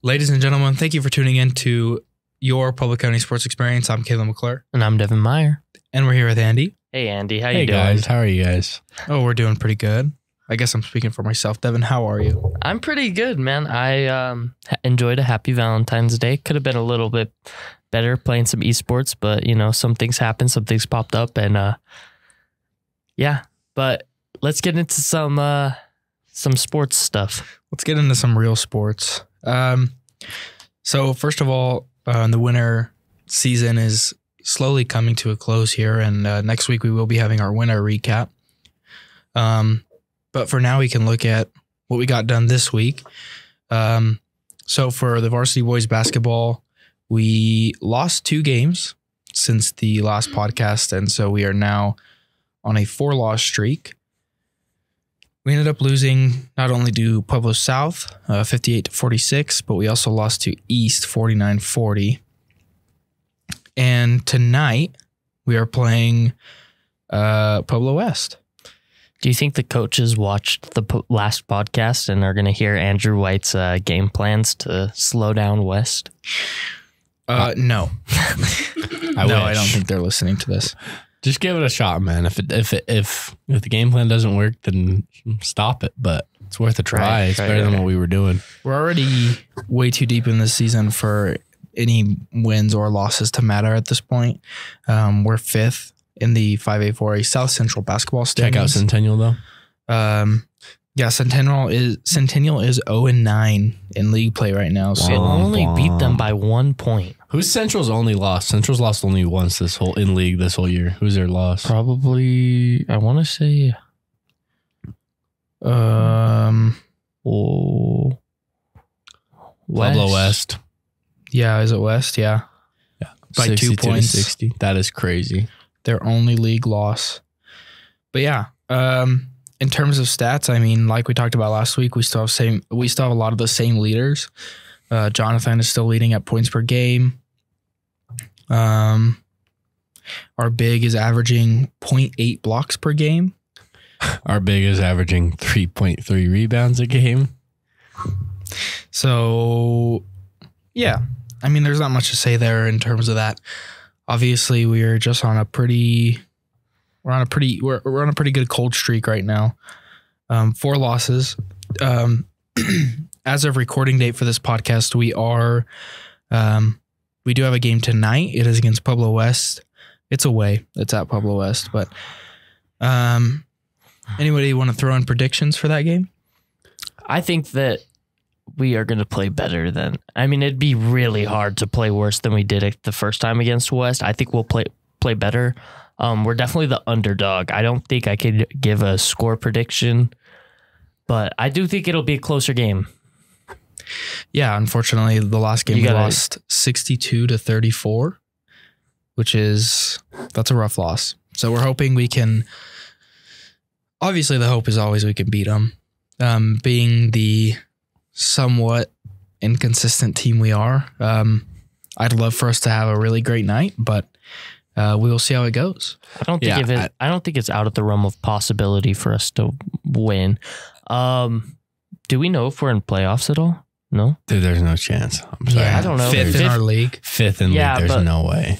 Ladies and gentlemen, thank you for tuning in to your Public County Sports Experience. I'm Caleb McClure. And I'm Devin Meyer. And we're here with Andy. Hey, Andy. How you doing? Hey, guys. How are you guys? Oh, we're doing pretty good. I guess I'm speaking for myself. Devin, how are you? I'm pretty good, man. I enjoyed a happy Valentine's Day. Could have been a little bit better playing some esports, but, you know, some things happened. Some things popped up. And, yeah. But let's get into some sports stuff. Let's get into some real sports. So first of all, the winter season is slowly coming to a close here, and next week we will be having our winter recap. But for now, we can look at what we got done this week. So for the varsity boys basketball, we lost 2 games since the last podcast, and so we are now on a 4-loss streak. We ended up losing not only to Pueblo South, 58-46, but we also lost to East, 49-40. And tonight, we are playing Pueblo West. Do you think the coaches watched the last podcast and are going to hear Andrew White's game plans to slow down West? No. I don't think they're listening to this. Just give it a shot, man. If the game plan doesn't work, then stop it. But it's worth a try. It's better than what we were doing. We're already way too deep in this season for any wins or losses to matter at this point. We're 5th in the 5A4A South Central basketball standings. Check out Centennial though. Yeah, Centennial is 0-9 in league play right now. So only beat them by 1 point. Who's Central's only loss? Central's lost only once this whole year. Who's their loss? Probably, I want to say, Pueblo West. Yeah, is it West? Yeah. Yeah. By 2 points. 60. That is crazy. Their only league loss. But yeah, in terms of stats, I mean, like we talked about last week, we still have a lot of the same leaders. Jonathan is still leading at points per game. Our big is averaging 0.8 blocks per game. Our big is averaging 3.3 rebounds a game. So, yeah. I mean, there's not much to say there in terms of that. Obviously, we're just on a pretty good cold streak right now. 4 losses. As of recording date for this podcast, we do have a game tonight. It is against Pueblo West. It's away. It's at Pueblo West. But anybody want to throw in predictions for that game? I think that we are going to play better than. I mean, it'd be really hard to play worse than we did it the first time against West. I think we'll play better. We're definitely the underdog. I don't think I could give a score prediction, but I do think it'll be a closer game. Yeah, unfortunately, the last game we lost 62-34, that's a rough loss. So we're hoping we can. Obviously, the hope is always we can beat them. Being the somewhat inconsistent team we are, I'd love for us to have a really great night, but we will see how it goes. I don't think it's out of the realm of possibility for us to win. Do we know if we're in playoffs at all? No? Dude, there's no chance. I'm sorry. Yeah, I don't know. 5th in our league. 5th in league, there's no way.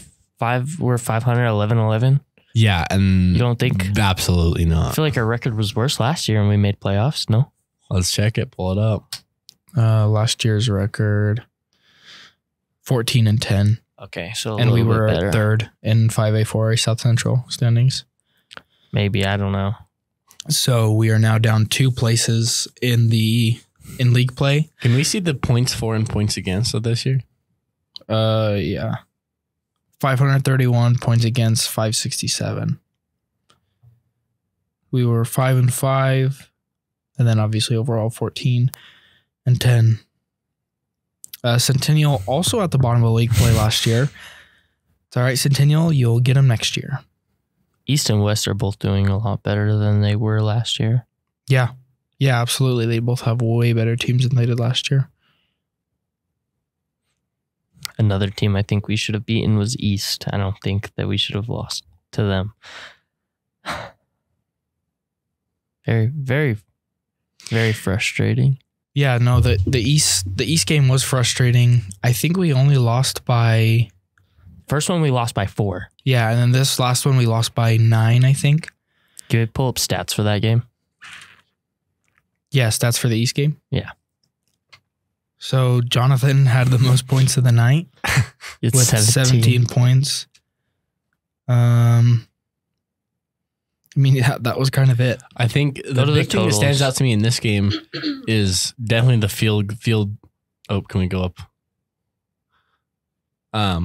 We're 500, 11. Yeah, and you don't think? Absolutely not. I feel like our record was worse last year and we made playoffs, no? Let's check it. Pull it up. Last year's record, 14-10. Okay, so and we were at 3rd in 5A4A South Central standings. Maybe, I don't know. So we are now down 2 places in league play. Can we see the points for and points against of this year? Yeah. 531 points against 567. We were 5-5, and then obviously overall 14-10. Centennial also at the bottom of league play last year. It's all right, Centennial. You'll get them next year. East and West are both doing a lot better than they were last year. Yeah. Yeah, absolutely. They both have way better teams than they did last year. Another team I think we should have beaten was East. I don't think that we should have lost to them. Very, very, very frustrating. Yeah, no, the East game was frustrating. I think we only lost by... First one we lost by 4. Yeah, and then this last one we lost by 9, I think. Can we pull up stats for that game? Yeah, stats for the East game? Yeah. So Jonathan had the most points of the night It's with 17 points. I mean, that was kind of it. I think the big thing that stands out to me in this game is definitely the field. Oh, can we go up?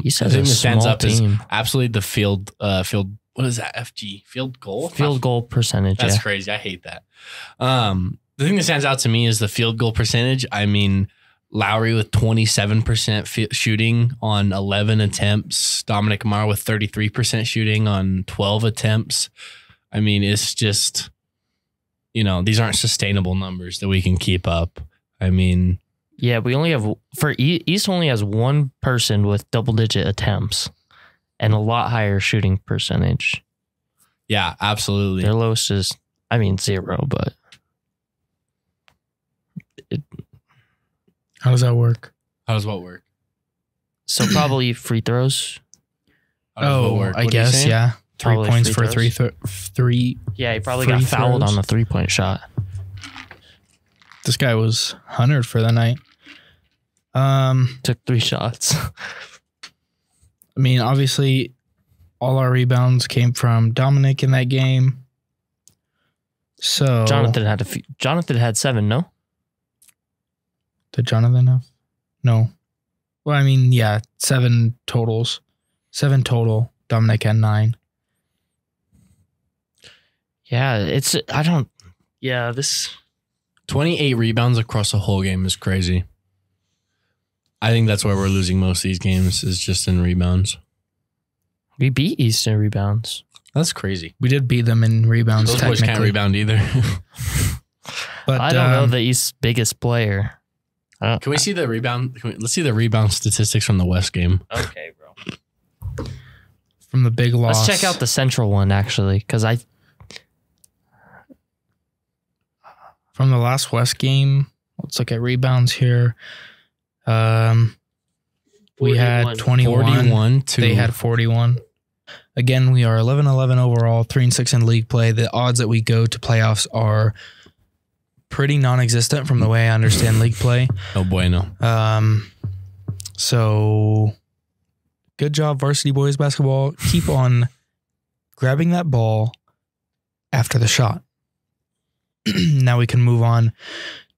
He says the thing that stands small up is team. absolutely the field. What is that? FG field goal. Field goal percentage. That's yeah. crazy. I hate that. The thing that stands out to me is the field goal percentage. I mean, Lowry with 27% shooting on 11 attempts. Dominic Amar with 33% shooting on 12 attempts. I mean, it's just, these aren't sustainable numbers that we can keep up. I mean, yeah, we only have East only has one person with double-digit attempts and a lot higher shooting percentage. Yeah, absolutely. Their lowest is, 0, but How does that work? How does what work? So probably free throws. How does what work? I What are you guess, saying? yeah. 3 Probably points free for throws. three. Yeah, he probably Free got fouled throws. on the 3-point shot. This guy was 100 for the night. Took 3 shots. I mean, obviously, all our rebounds came from Dominic in that game. So Jonathan had 7, no? Did Jonathan have? No. Well, I mean, yeah, 7 totals. 7 total. Dominic had 9. Yeah, this 28 rebounds across a whole game is crazy. I think that's where we're losing most of these games is just in rebounds. we beat East in rebounds. That's crazy. We did beat them in rebounds, Those boys technically. can't rebound either. But I don't know the East's biggest player. Can we see the rebound? Let's see the rebound statistics from the West game. Okay, bro. from the big loss. Let's check out the Central one, actually, because from the last West game. Let's look at rebounds here. We had 21. 41 They had 41. Again, we are 11-11 overall, 3-6 in league play. The odds that we go to playoffs are pretty non-existent from the way I understand league play. Oh boy, no. So good job, varsity boys basketball. Keep on grabbing that ball after the shot. Now we can move on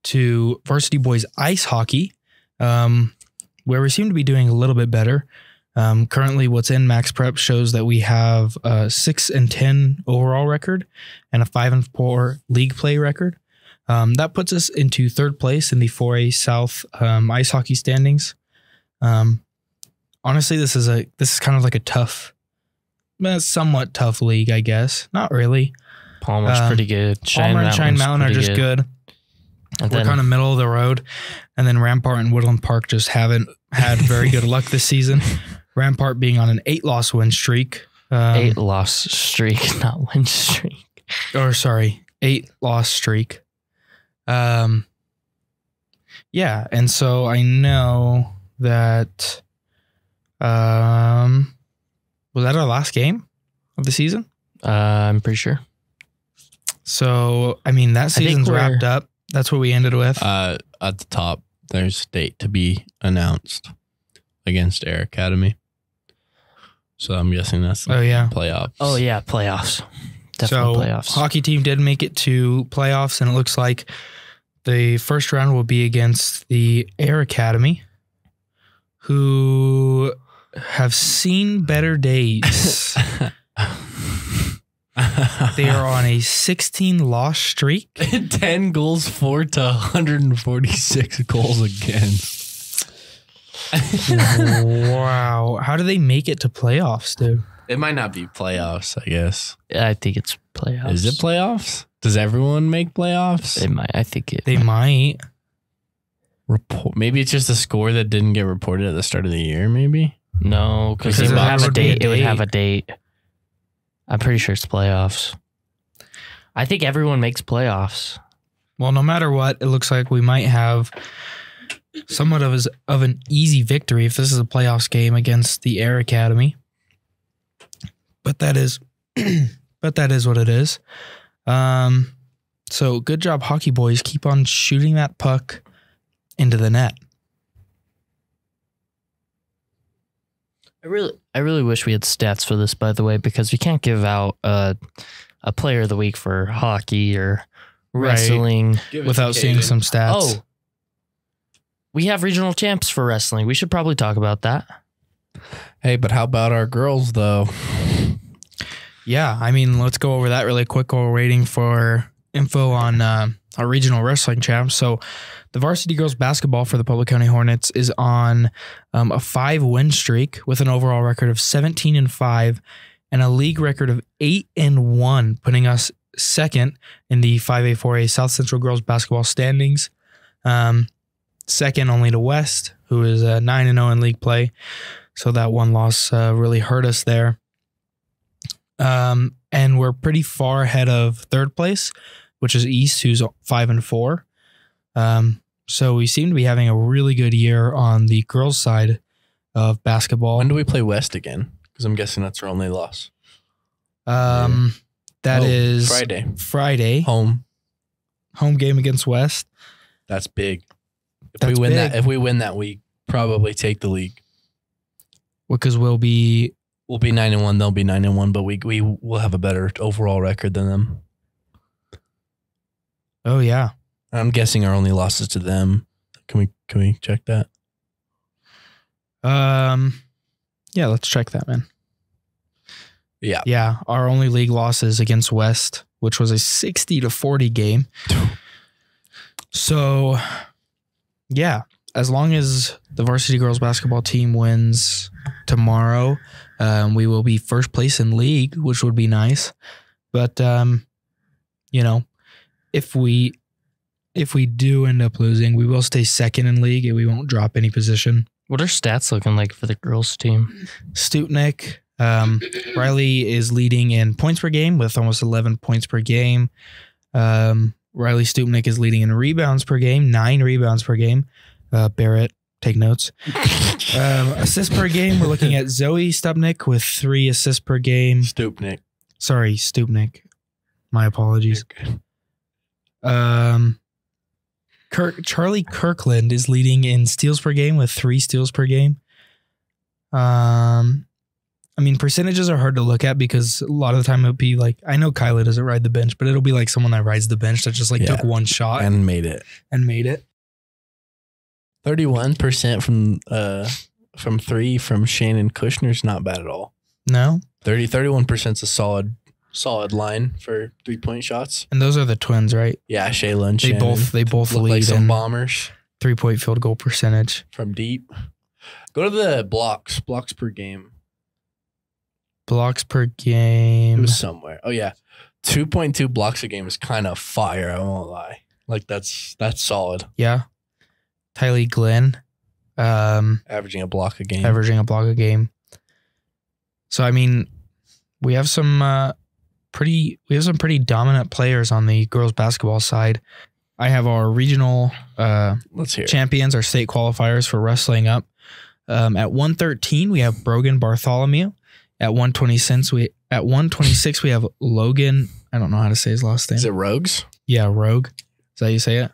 to varsity boys ice hockey, where we seem to be doing a little bit better. Currently, what's in Max Prep shows that we have a 6-10 overall record and a 5-4 league play record. That puts us into 3rd place in the 4A South ice hockey standings. Honestly, this is kind of like a tough, somewhat tough league, I guess. Not really. Palmer's pretty good. Palmer and Shine Mountain are just good. And We're kind of middle of the road. And then Rampart and Woodland Park just haven't had very good luck this season. Rampart being on an 8-loss win streak. 8-loss streak, not win streak. 8-loss streak. Yeah, and so I know that was that our last game of the season? I'm pretty sure. So, I mean, that season's wrapped up. That's what we ended with. At the top, there's a date to be announced against Air Academy. So I'm guessing that's playoffs. Oh, yeah, playoffs. Definitely playoffs. Hockey team did make it to playoffs, and it looks like the first round will be against the Air Academy, who have seen better days. They are on a 16-loss streak. 10 goals for to 146 goals against. Wow. How do they make it to playoffs, dude? It might not be playoffs, I guess. I think it's playoffs. Is it playoffs? Does everyone make playoffs? It might. I think it. They might. Maybe it's just a score that didn't get reported at the start of the year, maybe? No, because it would have a date. It would have a date. I'm pretty sure it's playoffs. I think everyone makes playoffs. Well, no matter what, it looks like we might have somewhat of an easy victory if this is a playoffs game against the Air Academy. But that is what it is. So good job, hockey boys. Keep on shooting that puck into the net. I really wish we had stats for this, by the way, because we can't give out a player of the week for hockey or wrestling without seeing some stats. Oh, we have regional champs for wrestling. We should probably talk about that. Hey, but how about our girls, though? Yeah, I mean, let's go over that really quick while we're waiting for info on our regional wrestling champs. So the varsity girls basketball for the Pueblo County Hornets is on a 5-win streak with an overall record of 17-5 and a league record of 8-1, putting us second in the 5A, 4A South Central girls basketball standings. Second only to West, who is 9-0 in league play. So that one loss really hurt us there. And we're pretty far ahead of third place, which is East, who's 5-4. So we seem to be having a really good year on the girls' side of basketball. When do we play West again? Because I'm guessing that's our only loss. That is Friday. Home game against West. That's big. If we win that week, probably take the league. Because we'll be 9-1. They'll be 9-1, but we will have a better overall record than them. Oh yeah. I'm guessing our only losses to them. Can we check that? Yeah, let's check that, man. Yeah. Yeah, our only league losses against West, which was a 60-40 game. So, yeah, as long as the varsity girls basketball team wins tomorrow, we will be first place in league, which would be nice. But if we do end up losing, we will stay second in league and we won't drop any position. What are stats looking like for the girls team? Stupnik, Riley is leading in points per game with almost 11 points per game. Riley Stupnik is leading in rebounds per game, 9 rebounds per game. Barrett, take notes. Assists per game, we're looking at Zoe Stupnik with 3 assists per game. Sorry, Stupnik. My apologies. Charlie Kirkland is leading in steals per game with 3 steals per game. I mean, percentages are hard to look at because a lot of the time it'll be like, I know Kyla doesn't ride the bench, but it'll be like someone that rides the bench that just took one shot and made it. 31% from 3 from Shannon Kushner's not bad at all. No, 31% is a solid line for 3-point shots. And those are the twins, right? Yeah, Shayla and Shannon. They both look lead like some in bombers 3-point field goal percentage from deep. Go to the blocks per game. Blocks per game. It was somewhere. Oh yeah, 2.2 blocks a game is kind of fire. I won't lie. Like that's solid. Yeah. Tylee Glenn, averaging a block a game. So I mean, we have some pretty dominant players on the girls basketball side. I have our regional champions, our state qualifiers for wrestling up. At 113, we have Brogan Bartholomew. At 126, we have Logan. I don't know how to say his last name. Is it Rogues? Yeah, Rogue. Is that how you say it?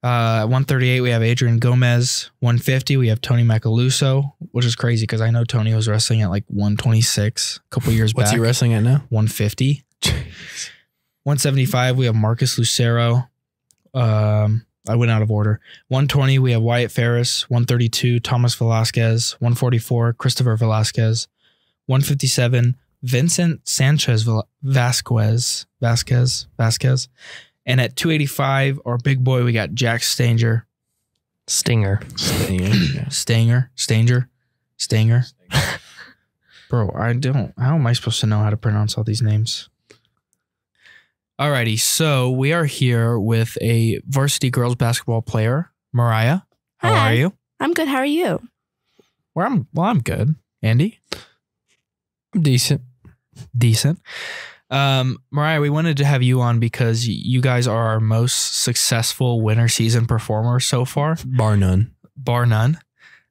At 138, we have Adrian Gomez. 150, we have Tony Macaluso, which is crazy because I know Tony was wrestling at like 126 a couple years back. What's he wrestling at now? 150. 175, we have Marcus Lucero. I went out of order. 120, we have Wyatt Ferris. 132, Thomas Velasquez. 144, Christopher Velasquez. 157, Vincent Sanchez Vasquez. And at 285, our big boy, we got Jack Stanger. Stinger. Bro, how am I supposed to know how to pronounce all these names? Alrighty, so we are here with a varsity girls basketball player, Mariah. How Hi. are you? I'm good. How are you? I'm good. Andy? I'm decent. Mariah, we wanted to have you on because you guys are our most successful winter season performers so far. Bar none.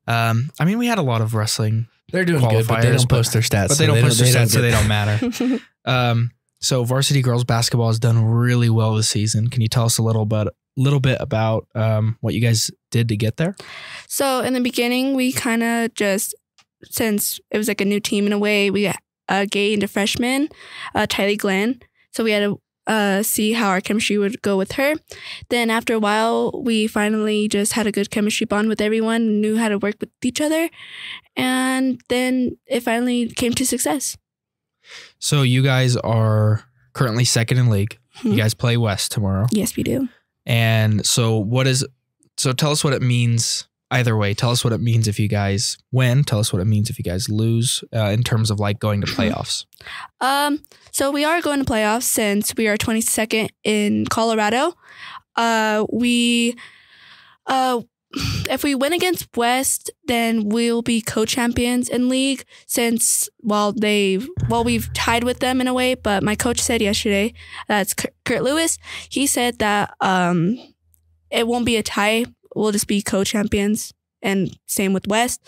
I mean, we had a lot of wrestling. They're doing good, but they don't post their stats. But they don't post their stats, so they don't matter. So varsity girls basketball has done really well this season. Can you tell us a little bit about what you guys did to get there? So in the beginning, we kind of just, since it was like a new team in a way, we gained a freshman, Tylee Glenn. So we had to see how our chemistry would go with her. Then after a while, we finally just had a good chemistry bond with everyone, knew how to work with each other. And then it finally came to success. So you guys are currently second in league. You guys play West tomorrow. Yes, we do. And so tell us what it means either way. Tell us what it means if you guys win. Tell us what it means if you guys lose in terms of like going to playoffs. So we are going to playoffs since we are 22nd in Colorado. If we win against West, then we'll be co-champions in league since, we've tied with them in a way, but my coach said yesterday, that's Kurt Lewis, he said that it won't be a tie. We'll just be co-champions, and same with West.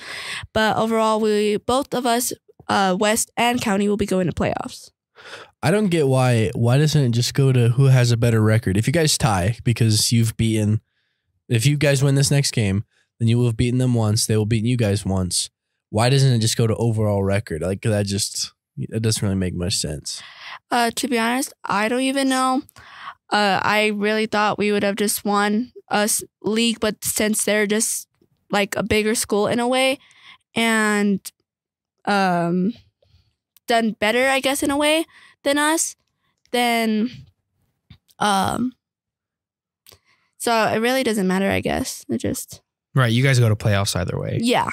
But overall, both of us, West and County, will be going to playoffs. I don't get why doesn't it just go to who has a better record? If you guys tie, because if you guys win this next game, then you will have beaten them once. They will beat you guys once. Why doesn't it just go to overall record? Like it doesn't really make much sense. To be honest, I don't even know. I really thought we would have just won us league, but since they're just like a bigger school in a way and done better, I guess, in a way than us, then so it really doesn't matter, I guess. It just Right, you guys go to playoffs either way. Yeah.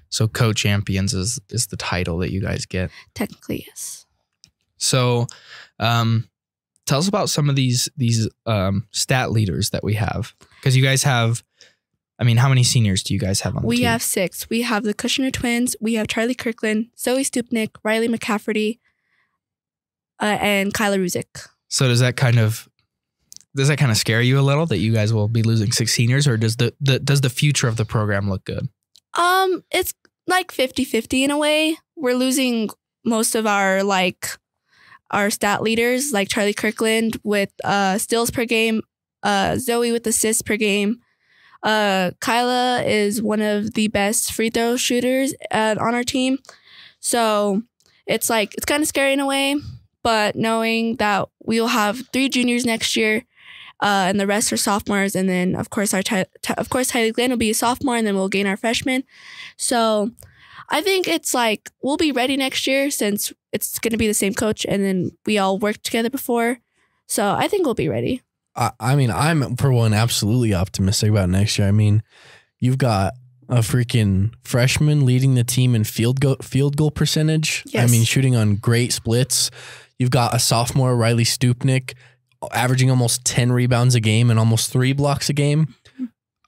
So co-champions is the title that you guys get. Technically, yes. So tell us about some of these stat leaders that we have. Because you guys have, I mean, how many seniors do you guys have on the team? We have 6. We have the Kushner twins. We have Charlie Kirkland, Zoe Stupnick, Riley McCafferty, and Kyla Ruzick. So does that kind of scare you a little that you guys will be losing 6 seniors, or does the future of the program look good? It's like 50-50 in a way. We're losing most of our stat leaders, like Charlie Kirkland with steals per game, Zoe with assists per game. Kyla is one of the best free throw shooters on our team. So it's kind of scary in a way, but knowing that we'll have 3 juniors next year, and the rest are sophomores, and then of course Tylee Glenn will be a sophomore, and then we'll gain our freshman. So I think it's we'll be ready next year since it's going to be the same coach, and then we all worked together before. So I think we'll be ready. I mean, I'm for one absolutely optimistic about next year. I mean, you've got a freaking freshman leading the team in field goal percentage. Yes. I mean, shooting on great splits. You've got a sophomore, Riley Stupnick, averaging almost 10 rebounds a game and almost 3 blocks a game.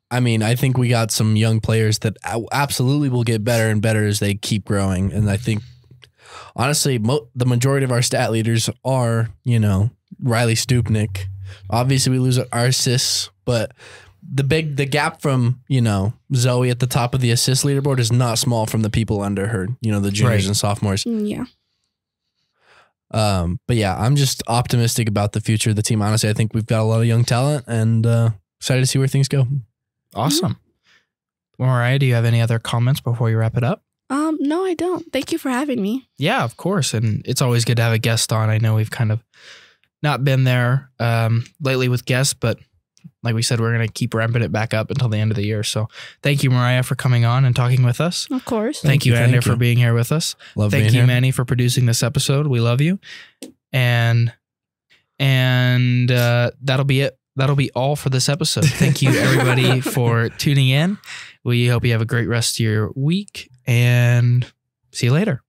I mean, I think we got some young players that absolutely will get better and better as they keep growing. And I think, honestly, the majority of our stat leaders are, Riley Stupnick. Obviously, we lose our assists, but the gap from, Zoe at the top of the assist leaderboard is not small from the people under her, the juniors and sophomores. Yeah. But yeah, I'm just optimistic about the future of the team. Honestly, I think we've got a lot of young talent and excited to see where things go. Awesome. Mariah, do you have any other comments before you wrap it up? No, I don't. Thank you for having me. Yeah, of course. And it's always good to have a guest on. I know we've kind of not been there lately with guests, but like we said, we're going to keep ramping it back up until the end of the year. So thank you, Mariah, for coming on and talking with us. Of course. Thank you, Andrew, for being here with us. Thank you, Manny, for producing this episode. We love you. And that'll be it. That'll be all for this episode. Thank you, everybody, for tuning in. We hope you have a great rest of your week, and see you later.